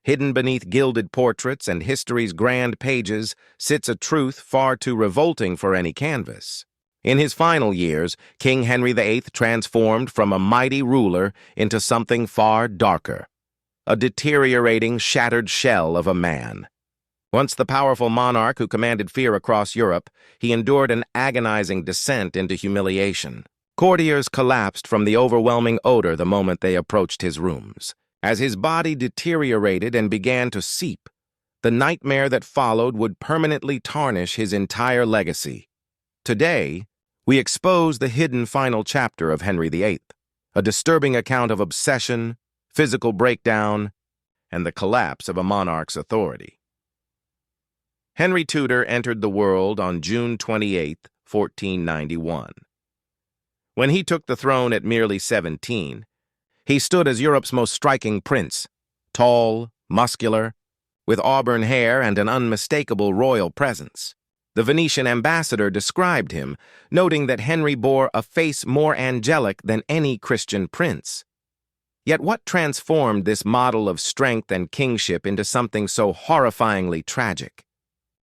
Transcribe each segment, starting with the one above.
Hidden beneath gilded portraits and history's grand pages sits a truth far too revolting for any canvas. In his final years, King Henry VIII transformed from a mighty ruler into something far darker, a deteriorating, shattered shell of a man. Once the powerful monarch who commanded fear across Europe, he endured an agonizing descent into humiliation. Courtiers collapsed from the overwhelming odor the moment they approached his rooms. As his body deteriorated and began to seep, the nightmare that followed would permanently tarnish his entire legacy. Today, we expose the hidden final chapter of Henry VIII, a disturbing account of obsession, physical breakdown, and the collapse of a monarch's authority. Henry Tudor entered the world on June 28, 1491. When he took the throne at merely 17, he stood as Europe's most striking prince, tall, muscular, with auburn hair and an unmistakable royal presence. The Venetian ambassador described him, noting that Henry bore a face more angelic than any Christian prince. Yet what transformed this model of strength and kingship into something so horrifyingly tragic?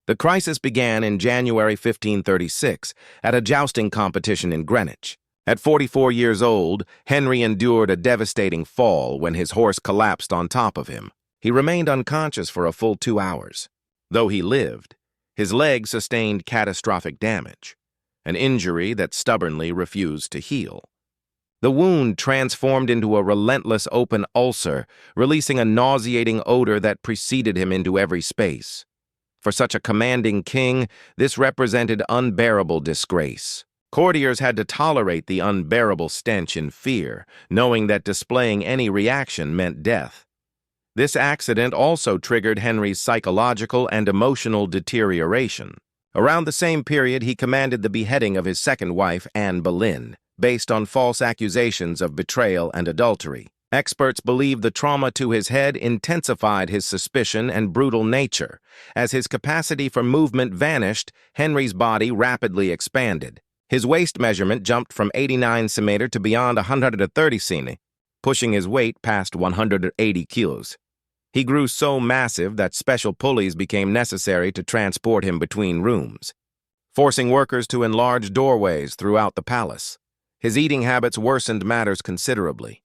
The crisis began in January 1536 at a jousting competition in Greenwich. At 44 years old, Henry endured a devastating fall when his horse collapsed on top of him. He remained unconscious for a full 2 hours. Though he lived, his leg sustained catastrophic damage, an injury that stubbornly refused to heal. The wound transformed into a relentless open ulcer, releasing a nauseating odor that preceded him into every space. For such a commanding king, this represented unbearable disgrace. Courtiers had to tolerate the unbearable stench in fear, knowing that displaying any reaction meant death. This accident also triggered Henry's psychological and emotional deterioration. Around the same period, he commanded the beheading of his second wife, Anne Boleyn, based on false accusations of betrayal and adultery. Experts believe the trauma to his head intensified his suspicion and brutal nature. As his capacity for movement vanished, Henry's body rapidly expanded. His waist measurement jumped from 89 cm to beyond 130 cm, pushing his weight past 180 kilos. He grew so massive that special pulleys became necessary to transport him between rooms, forcing workers to enlarge doorways throughout the palace. His eating habits worsened matters considerably.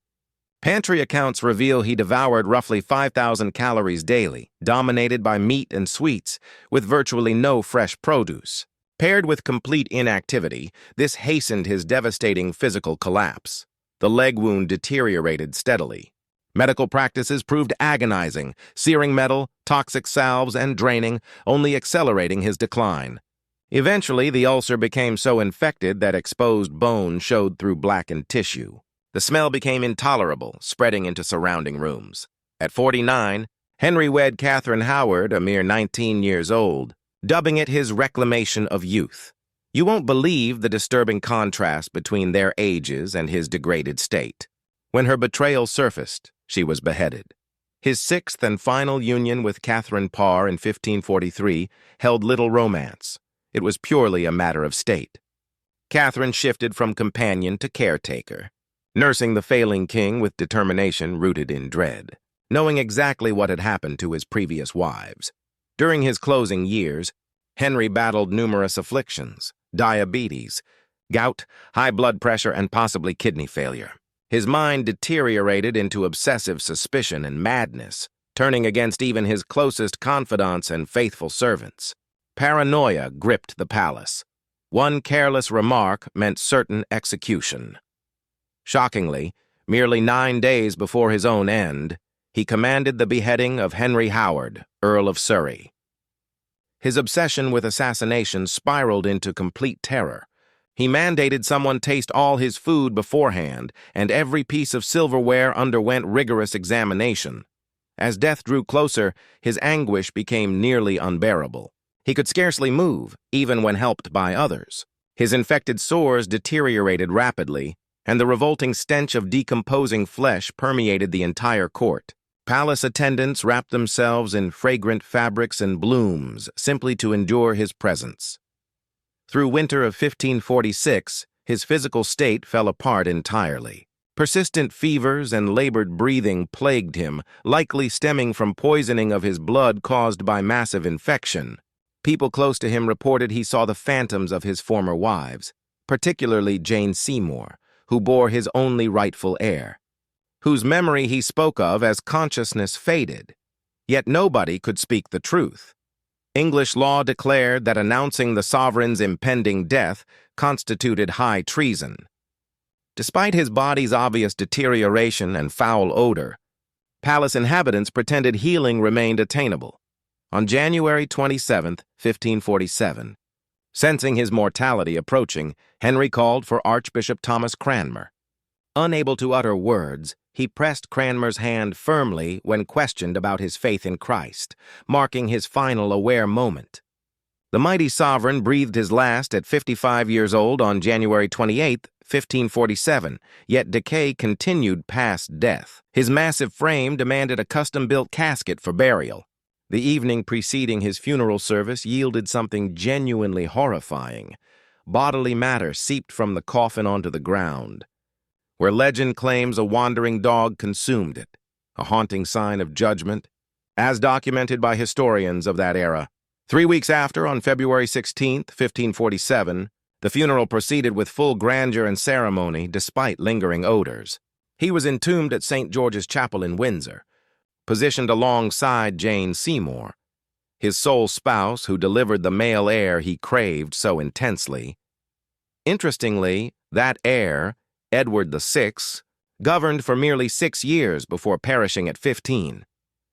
Pantry accounts reveal he devoured roughly 5,000 calories daily, dominated by meat and sweets, with virtually no fresh produce. Paired with complete inactivity, this hastened his devastating physical collapse. The leg wound deteriorated steadily. Medical practices proved agonizing, searing metal, toxic salves, and draining, only accelerating his decline. Eventually, the ulcer became so infected that exposed bone showed through blackened tissue. The smell became intolerable, spreading into surrounding rooms. At 49, Henry wed Catherine Howard, a mere 19 years old, dubbing it his reclamation of youth. You won't believe the disturbing contrast between their ages and his degraded state. When her betrayal surfaced, she was beheaded. His sixth and final union with Catherine Parr in 1543 held little romance. It was purely a matter of state. Catherine shifted from companion to caretaker, nursing the failing king with determination rooted in dread, knowing exactly what had happened to his previous wives. During his closing years, Henry battled numerous afflictions: diabetes, gout, high blood pressure, and possibly kidney failure. His mind deteriorated into obsessive suspicion and madness, turning against even his closest confidants and faithful servants. Paranoia gripped the palace. One careless remark meant certain execution. Shockingly, merely 9 days before his own end, he commanded the beheading of Henry Howard, Earl of Surrey. His obsession with assassination spiraled into complete terror. He mandated someone taste all his food beforehand, and every piece of silverware underwent rigorous examination. As death drew closer, his anguish became nearly unbearable. He could scarcely move, even when helped by others. His infected sores deteriorated rapidly, and the revolting stench of decomposing flesh permeated the entire court. Palace attendants wrapped themselves in fragrant fabrics and blooms simply to endure his presence. Through winter of 1546, his physical state fell apart entirely. Persistent fevers and labored breathing plagued him, likely stemming from poisoning of his blood caused by massive infection. People close to him reported he saw the phantoms of his former wives, particularly Jane Seymour, who bore his only rightful heir, whose memory he spoke of as consciousness faded. Yet nobody could speak the truth. English law declared that announcing the sovereign's impending death constituted high treason. Despite his body's obvious deterioration and foul odor, palace inhabitants pretended healing remained attainable. On January 27, 1547, sensing his mortality approaching, Henry called for Archbishop Thomas Cranmer. Unable to utter words, he pressed Cranmer's hand firmly when questioned about his faith in Christ, marking his final aware moment. The mighty sovereign breathed his last at 55 years old on January 28, 1547, yet decay continued past death. His massive frame demanded a custom-built casket for burial. The evening preceding his funeral service yielded something genuinely horrifying. Bodily matter seeped from the coffin onto the ground, where legend claims a wandering dog consumed it, a haunting sign of judgment, as documented by historians of that era. 3 weeks after, on February 16, 1547, the funeral proceeded with full grandeur and ceremony despite lingering odors. He was entombed at St. George's Chapel in Windsor, positioned alongside Jane Seymour, his sole spouse who delivered the male heir he craved so intensely. Interestingly, that heir, Edward VI, governed for merely 6 years before perishing at 15.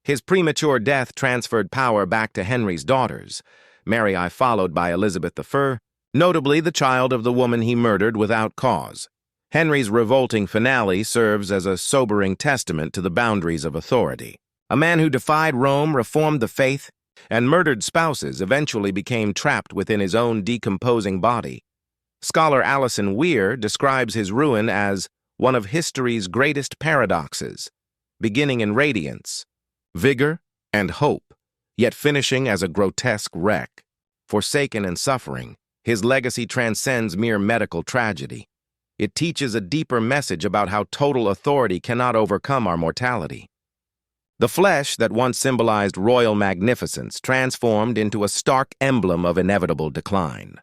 His premature death transferred power back to Henry's daughters, Mary I followed by Elizabeth I, notably the child of the woman he murdered without cause. Henry's revolting finale serves as a sobering testament to the boundaries of authority. A man who defied Rome, reformed the faith, and murdered spouses eventually became trapped within his own decomposing body. Scholar Alison Weir describes his ruin as one of history's greatest paradoxes, beginning in radiance, vigor, and hope, yet finishing as a grotesque wreck. Forsaken and suffering, his legacy transcends mere medical tragedy. It teaches a deeper message about how total authority cannot overcome our mortality. The flesh that once symbolized royal magnificence transformed into a stark emblem of inevitable decline.